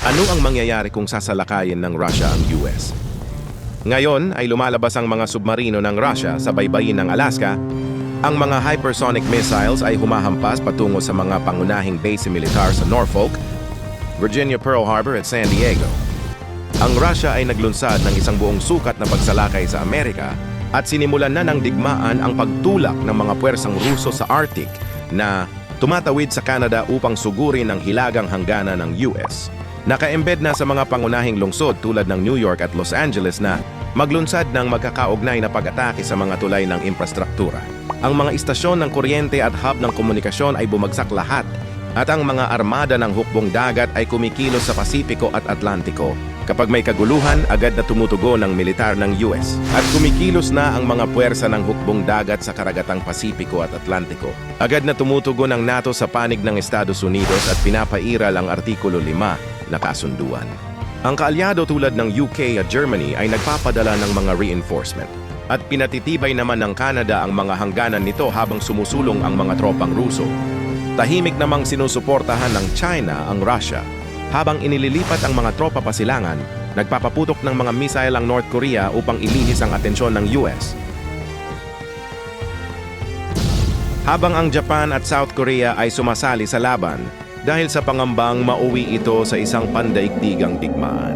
Ano ang mangyayari kung sasalakayin ng Russia ang US? Ngayon ay lumalabas ang mga submarino ng Russia sa baybayin ng Alaska. Ang mga hypersonic missiles ay humahampas patungo sa mga pangunahing base militar sa Norfolk, Virginia, Pearl Harbor at San Diego. Ang Russia ay naglunsad ng isang buong sukat na pagsalakay sa Amerika at sinimulan na ng digmaan ang pagtulak ng mga puwersang Ruso sa Arctic na tumatawid sa Canada upang sugurin ang hilagang hangganan ng US. Naka-embed na sa mga pangunahing lungsod tulad ng New York at Los Angeles na maglunsad ng magkakaugnay na pag-atake sa mga tulay ng infrastruktura. Ang mga istasyon ng kuryente at hub ng komunikasyon ay bumagsak lahat at ang mga armada ng hukbong dagat ay kumikilos sa Pasipiko at Atlantiko. Kapag may kaguluhan, agad na tumutugon ng militar ng US at kumikilos na ang mga puwersa ng hukbong dagat sa karagatang Pasipiko at Atlantiko. Agad na tumutugon ang NATO sa panig ng Estados Unidos at pinapairal ang Artikulo 5 na kasunduan. Ang kaalyado tulad ng UK at Germany ay nagpapadala ng mga reinforcement at pinatitibay naman ng Canada ang mga hangganan nito habang sumusulong ang mga tropang Ruso. Tahimik namang sinusuportahan ng China ang Russia. Habang inililipat ang mga tropa pasilangan, nagpapaputok ng mga missile ang North Korea upang ilihis ang atensyon ng US. Habang ang Japan at South Korea ay sumasali sa laban dahil sa pangambang mauwi ito sa isang pandaigdigang digmaan.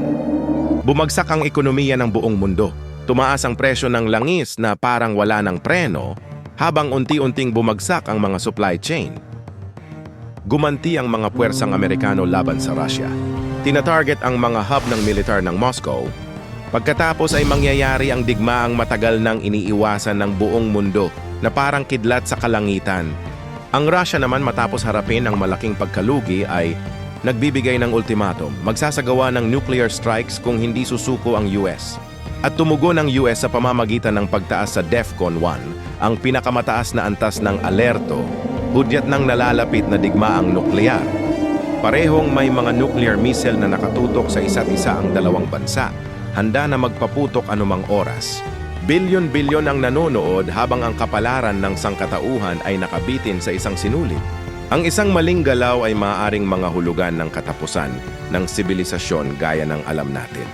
Bumagsak ang ekonomiya ng buong mundo. Tumaas ang presyo ng langis na parang wala ng preno habang unti-unting bumagsak ang mga supply chain. Gumanti ang mga puwersang Amerikano laban sa Russia. Tinatarget ang mga hub ng militar ng Moscow. Pagkatapos ay mangyayari ang digmaang matagal nang iniiwasan ng buong mundo na parang kidlat sa kalangitan. Ang Russia naman matapos harapin ang malaking pagkalugi ay nagbibigay ng ultimatum. Magsasagawa ng nuclear strikes kung hindi susuko ang US. At tumugon ang US sa pamamagitan ng pagtaas sa DEFCON 1, ang pinakamataas na antas ng alerto, hudyat ng nalalapit na digmaang nuklear. Parehong may mga nuclear missile na nakatutok sa isa't isa ang dalawang bansa, handa na magpaputok anumang oras. Bilyon-bilyon ang nanonood habang ang kapalaran ng sangkatauhan ay nakabitin sa isang sinulid. Ang isang maling galaw ay maaaring mga hulugan ng katapusan ng sibilisasyon gaya ng alam natin.